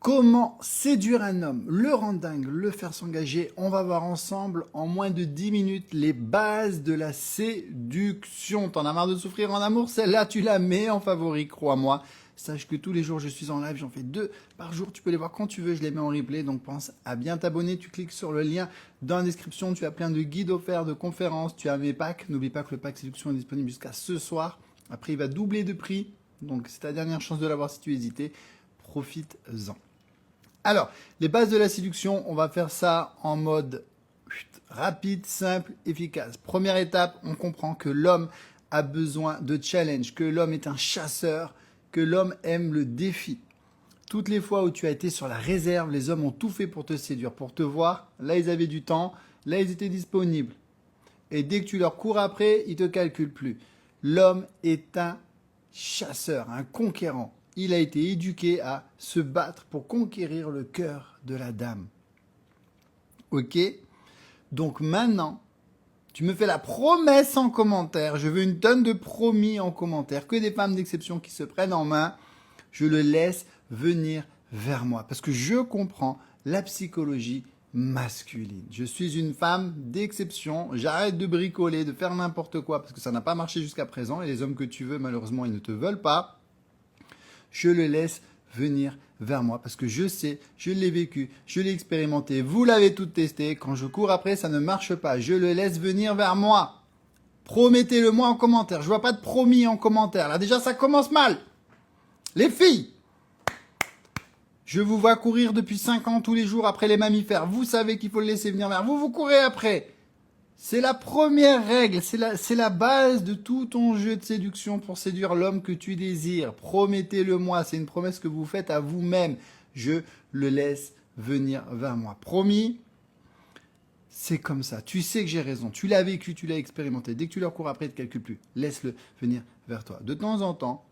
Comment séduire un homme, le rendre dingue, le faire s'engager? On va voir ensemble en moins de 10 minutes les bases de la séduction. T'en as marre de souffrir en amour? Celle-là, tu la mets en favori, crois-moi. Sache que tous les jours, je suis en live, j'en fais 2 par jour. Tu peux les voir quand tu veux, je les mets en replay. Donc pense à bien t'abonner. Tu cliques sur le lien dans la description. Tu as plein de guides offerts, de conférences. Tu as mes packs. N'oublie pas que le pack séduction est disponible jusqu'à ce soir. Après, il va doubler de prix. Donc c'est ta dernière chance de l'avoir si tu hésitais. Profite-en. Alors, les bases de la séduction, on va faire ça en mode rapide, simple, efficace. Première étape, on comprend que l'homme a besoin de challenge, que l'homme est un chasseur, que l'homme aime le défi. Toutes les fois où tu as été sur la réserve, les hommes ont tout fait pour te séduire, pour te voir. Là, ils avaient du temps, là, ils étaient disponibles. Et dès que tu leur cours après, ils ne te calculent plus. L'homme est un chasseur, un conquérant. Il a été éduqué à se battre pour conquérir le cœur de la dame. Ok? Donc maintenant, tu me fais la promesse en commentaire. Je veux une tonne de promis en commentaire. Que des femmes d'exception qui se prennent en main. Je le laisse venir vers moi. Parce que je comprends la psychologie masculine. Je suis une femme d'exception. J'arrête de bricoler, de faire n'importe quoi. Parce que ça n'a pas marché jusqu'à présent. Et les hommes que tu veux, malheureusement, ils ne te veulent pas. Je le laisse venir vers moi parce que je sais, je l'ai vécu, je l'ai expérimenté, vous l'avez tout testé, quand je cours après, ça ne marche pas, je le laisse venir vers moi. Promettez-le moi en commentaire, je vois pas de promis en commentaire, là déjà ça commence mal. Les filles, je vous vois courir depuis 5 ans tous les jours après les mammifères, vous savez qu'il faut le laisser venir vers vous, vous courez après. C'est la première règle, c'est la base de tout ton jeu de séduction pour séduire l'homme que tu désires. Promettez-le-moi, c'est une promesse que vous faites à vous-même. Je le laisse venir vers moi. Promis, c'est comme ça. Tu sais que j'ai raison, tu l'as vécu, tu l'as expérimenté. Dès que tu leur cours après, il ne te calcule plus. Laisse-le venir vers toi. De temps en temps,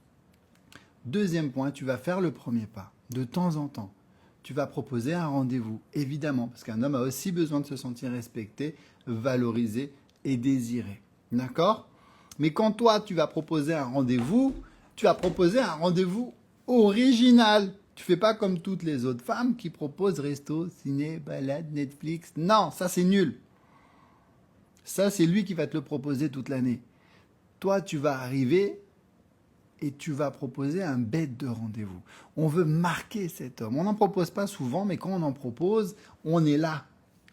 deuxième point, tu vas faire le premier pas. De temps en temps, tu vas proposer un rendez-vous, évidemment, parce qu'un homme a aussi besoin de se sentir respecté, valorisé et désiré. D'accord? Mais quand toi, tu vas proposer un rendez-vous, tu vas proposer un rendez-vous original. Tu fais pas comme toutes les autres femmes qui proposent resto, ciné, balade, Netflix. Non, ça c'est nul. Ça, c'est lui qui va te le proposer toute l'année. Toi, tu vas arriver et tu vas proposer un bête de rendez-vous. On veut marquer cet homme. On n'en propose pas souvent, mais quand on en propose, on est là.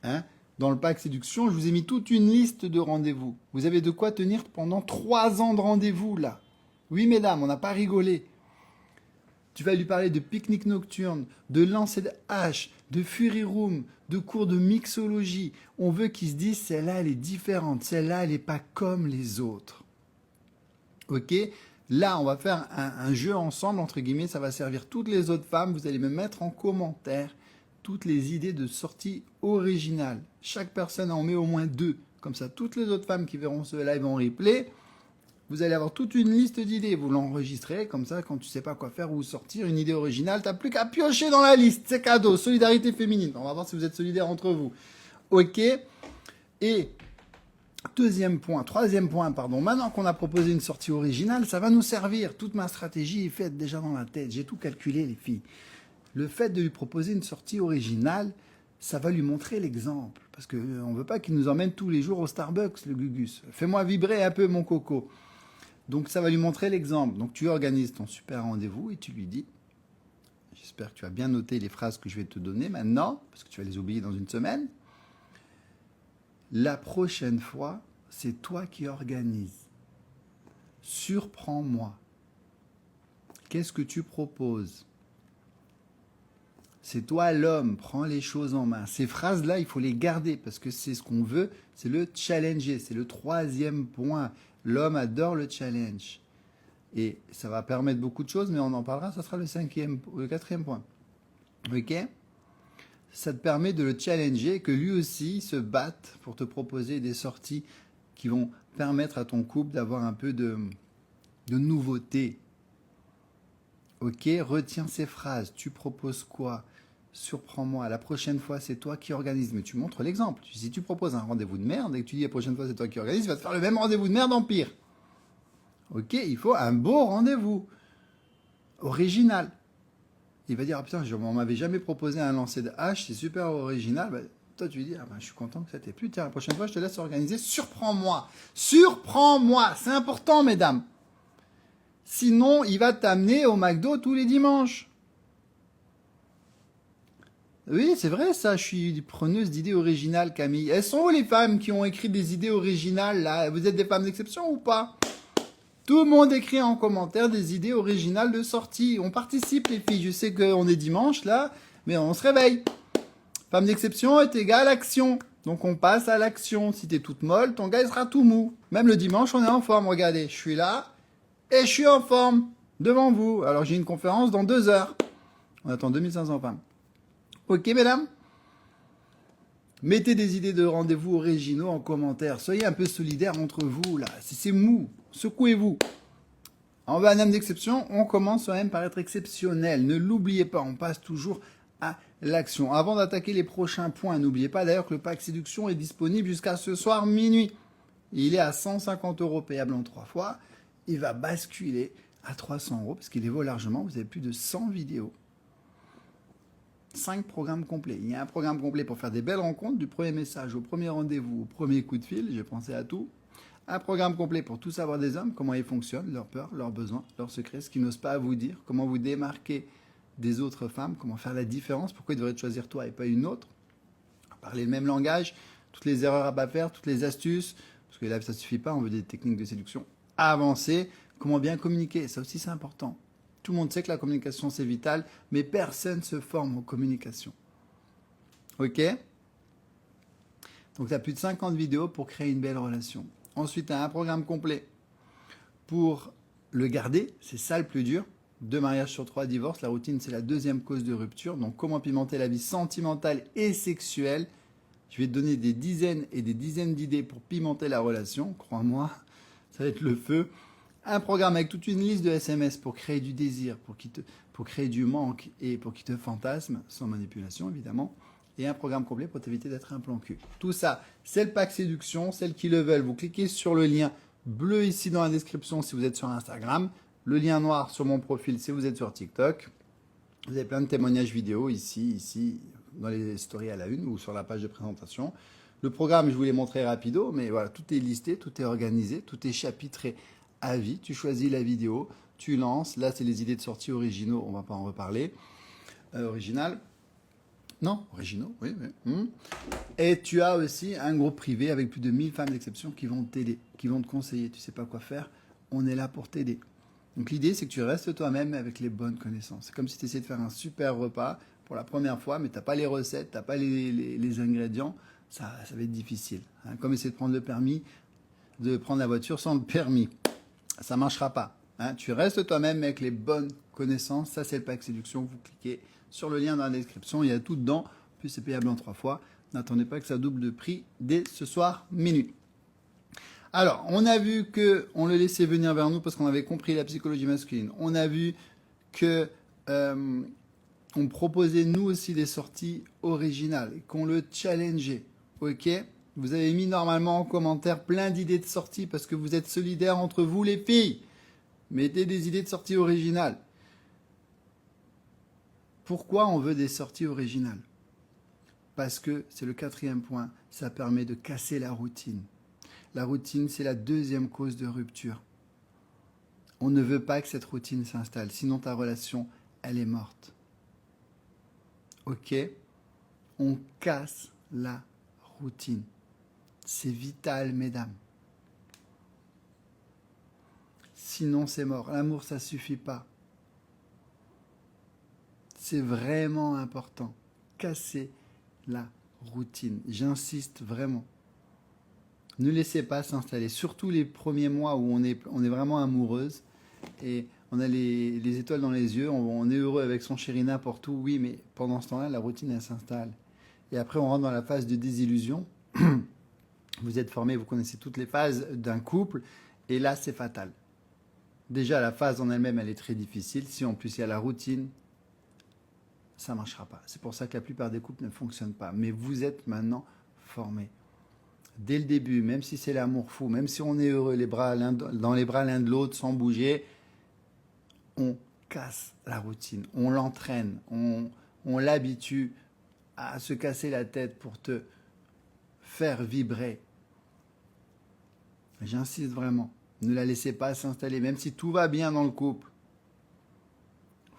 Hein? Dans le pack séduction, je vous ai mis toute une liste de rendez-vous. Vous avez de quoi tenir pendant 3 ans de rendez-vous, là. Oui, mesdames, on n'a pas rigolé. Tu vas lui parler de pique-nique nocturne, de lancer de hache, de fury room, de cours de mixologie. On veut qu'il se dise, celle-là, elle est différente. Celle-là, elle n'est pas comme les autres. Ok ? Là, on va faire un jeu ensemble, entre guillemets, ça va servir toutes les autres femmes. Vous allez me mettre en commentaire toutes les idées de sortie originales. Chaque personne en met au moins 2. Comme ça, toutes les autres femmes qui verront ce live en replay, vous allez avoir toute une liste d'idées. Vous l'enregistrez, comme ça, quand tu sais pas quoi faire ou sortir une idée originale, t'as plus qu'à piocher dans la liste. C'est cadeau, solidarité féminine. On va voir si vous êtes solidaires entre vous. Ok ? Et troisième point, maintenant qu'on a proposé une sortie originale, ça va nous servir. Toute ma stratégie est faite déjà dans la tête. J'ai tout calculé, les filles. Le fait de lui proposer une sortie originale, ça va lui montrer l'exemple. Parce qu'on ne veut pas qu'il nous emmène tous les jours au Starbucks, le Gugus. Fais-moi vibrer un peu, mon coco. Donc, ça va lui montrer l'exemple. Donc, tu organises ton super rendez-vous et tu lui dis, j'espère que tu as bien noté les phrases que je vais te donner maintenant, parce que tu vas les oublier dans une semaine. La prochaine fois, c'est toi qui organises. Surprends-moi. Qu'est-ce que tu proposes ? C'est toi l'homme, prends les choses en main. Ces phrases-là, il faut les garder parce que c'est ce qu'on veut, c'est le challenger. C'est le 3e point. L'homme adore le challenge. Et ça va permettre beaucoup de choses, mais on en parlera, ça sera le 4e point. Ok ? Ça te permet de le challenger, que lui aussi se batte pour te proposer des sorties qui vont permettre à ton couple d'avoir un peu de nouveauté. Ok, retiens ces phrases. Tu proposes quoi ? Surprends-moi. La prochaine fois, c'est toi qui organise. Mais tu montres l'exemple. Si tu proposes un rendez-vous de merde et que tu dis la prochaine fois, c'est toi qui organise, tu vas te faire le même rendez-vous de merde en pire. Ok, il faut un beau rendez-vous. Original. Il va dire, ah putain, on m'avait jamais proposé un lancer de hache, c'est super original. Bah, toi, tu lui dis, ah ben, je suis content que ça t'ait plu. Tiens, la prochaine fois, je te laisse organiser. Surprends-moi. Surprends-moi. C'est important, mesdames. Sinon, il va t'amener au McDo tous les dimanches. Oui, c'est vrai, ça. Je suis preneuse d'idées originales, Camille. Elles sont où les femmes qui ont écrit des idées originales, là? Vous êtes des femmes d'exception ou pas? Tout le monde écrit en commentaire des idées originales de sortie. On participe, les filles. Je sais qu'on est dimanche, là, mais on se réveille. Femme d'exception est égale action. Donc on passe à l'action. Si t'es toute molle, ton gars il sera tout mou. Même le dimanche, on est en forme. Regardez, je suis là et je suis en forme devant vous. Alors j'ai une conférence dans 2 heures. On attend 2500 femmes. Ok, mesdames? Mettez des idées de rendez-vous originaux en commentaire. Soyez un peu solidaires entre vous, là. C'est mou. Secouez-vous. En bas, un homme d'exception, on commence quand même par être exceptionnel. Ne l'oubliez pas, on passe toujours à l'action. Avant d'attaquer les prochains points, n'oubliez pas d'ailleurs que le pack séduction est disponible jusqu'à ce soir minuit. Il est à 150 € payable en 3 fois. Il va basculer à 300 € parce qu'il évolue largement. Vous avez plus de 100 vidéos. 5 programmes complets. Il y a un programme complet pour faire des belles rencontres, du premier message au premier rendez-vous, au premier coup de fil. J'ai pensé à tout. Un programme complet pour tout savoir des hommes, comment ils fonctionnent, leurs peurs, leurs besoins, leurs secrets, ce qu'ils n'osent pas vous dire, comment vous démarquer des autres femmes, comment faire la différence, pourquoi ils devraient choisir toi et pas une autre, parler le même langage, toutes les erreurs à pas faire, toutes les astuces, parce que là ça suffit pas, on veut des techniques de séduction avancées, comment bien communiquer, ça aussi c'est important. Tout le monde sait que la communication c'est vital, mais personne se forme en communication. Ok? Donc tu as plus de 50 vidéos pour créer une belle relation. Ensuite, tu as un programme complet pour le garder, c'est ça le plus dur. 2 mariages sur 3 divorces, la routine c'est la deuxième cause de rupture. Donc comment pimenter la vie sentimentale et sexuelle. Je vais te donner des dizaines et des dizaines d'idées pour pimenter la relation, crois-moi, ça va être le feu. Un programme avec toute une liste de SMS pour créer du désir, pour créer du manque et pour qu'il te fantasme, sans manipulation évidemment. Et un programme complet pour t'éviter d'être un plan cul. Tout ça, c'est le pack séduction. Celles qui le veulent, vous cliquez sur le lien bleu ici dans la description si vous êtes sur Instagram. Le lien noir sur mon profil si vous êtes sur TikTok. Vous avez plein de témoignages vidéo ici, dans les stories à la une ou sur la page de présentation. Le programme, je vous l'ai montré rapido, mais voilà, tout est listé, tout est organisé, tout est chapitré à vie. Tu choisis la vidéo, tu lances. Là, c'est les idées de sortie originaux, on ne va pas en reparler. Original. Non, originaux, oui. Et tu as aussi un groupe privé avec plus de 1000 femmes d'exception qui vont t'aider, qui vont te conseiller. Tu sais pas quoi faire, on est là pour t'aider. Donc l'idée, c'est que tu restes toi-même avec les bonnes connaissances. C'est comme si tu essayais de faire un super repas pour la première fois, mais tu n'as pas les recettes, tu n'as pas les ingrédients, ça va être difficile. Hein. Comme essayer de prendre le permis, de prendre la voiture sans le permis. Ça ne marchera pas. Hein. Tu restes toi-même avec les bonnes connaissances. Ça, c'est le pack séduction. Vous cliquez sur le lien dans la description, il y a tout dedans, puis c'est payable en 3 fois. N'attendez pas que ça double de prix dès ce soir minuit. Alors, on a vu qu'on le laissait venir vers nous parce qu'on avait compris la psychologie masculine. On a vu que on proposait nous aussi des sorties originales, qu'on le challengeait. Ok? Vous avez mis normalement en commentaire plein d'idées de sorties parce que vous êtes solidaires entre vous les filles. Mettez des idées de sorties originales. Pourquoi on veut des sorties originales? Parce que, c'est le 4e point, ça permet de casser la routine. La routine, c'est la deuxième cause de rupture. On ne veut pas que cette routine s'installe, sinon ta relation, elle est morte. Ok? On casse la routine. C'est vital, mesdames. Sinon, c'est mort. L'amour, ça suffit pas. C'est vraiment important. Casser la routine. J'insiste vraiment. Ne laissez pas s'installer. Surtout les premiers mois où on est vraiment amoureuse et on a les étoiles dans les yeux, on est heureux avec son chéri n'importe où, oui, mais pendant ce temps-là, la routine, elle s'installe. Et après, on rentre dans la phase de désillusion. Vous êtes formés, vous connaissez toutes les phases d'un couple, et là, c'est fatal. Déjà, la phase en elle-même, elle est très difficile. Si en plus il y a la routine, ça ne marchera pas. C'est pour ça que la plupart des couples ne fonctionnent pas. Mais vous êtes maintenant formés. Dès le début, même si c'est l'amour fou, même si on est heureux, dans les bras l'un de l'autre, sans bouger, on casse la routine, on l'entraîne, on l'habitue à se casser la tête pour te faire vibrer. J'insiste vraiment, ne la laissez pas s'installer, même si tout va bien dans le couple.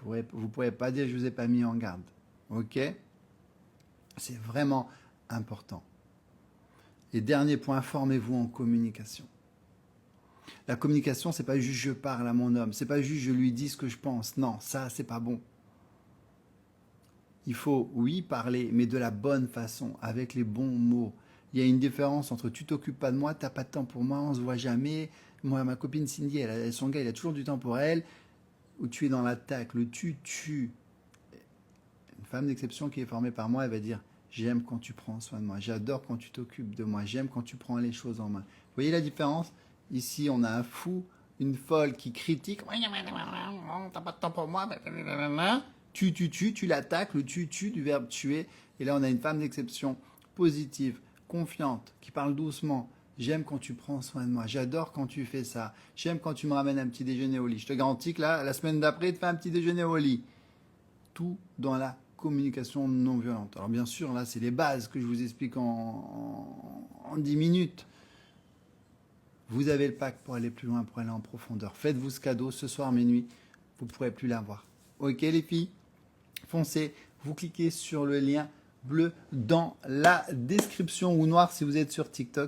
Vous ne pourrez pas dire je ne vous ai pas mis en garde. Ok? C'est vraiment important. Et dernier point, formez-vous en communication. La communication, c'est pas juste je parle à mon homme, c'est pas juste je lui dis ce que je pense. Non, ça, c'est pas bon. Il faut, oui, parler, mais de la bonne façon, avec les bons mots. Il y a une différence entre tu t'occupes pas de moi, t'as pas de temps pour moi, on se voit jamais. Moi, ma copine Cindy, son gars, il a toujours du temps pour elle. Ou tu es dans l'attaque, le tu. Une femme d'exception qui est formée par moi, elle va dire j'aime quand tu prends soin de moi, j'adore quand tu t'occupes de moi, j'aime quand tu prends les choses en main. Vous voyez la différence? Ici, on a un fou, une folle qui critique. T'as pas de temps pour moi. Tu l'attaques, le tu du verbe tuer. Et là, on a une femme d'exception positive, confiante, qui parle doucement. J'aime quand tu prends soin de moi. J'adore quand tu fais ça. J'aime quand tu me ramènes un petit déjeuner au lit. Je te garantis que là, la semaine d'après, tu te fais un petit déjeuner au lit. Tout dans la communication non violente. Alors bien sûr, là, c'est les bases que je vous explique en 10 minutes. Vous avez le pack pour aller plus loin, pour aller en profondeur. Faites-vous ce cadeau ce soir minuit. Vous ne pourrez plus l'avoir. Ok les filles, foncez. Vous cliquez sur le lien bleu dans la description ou noir si vous êtes sur TikTok.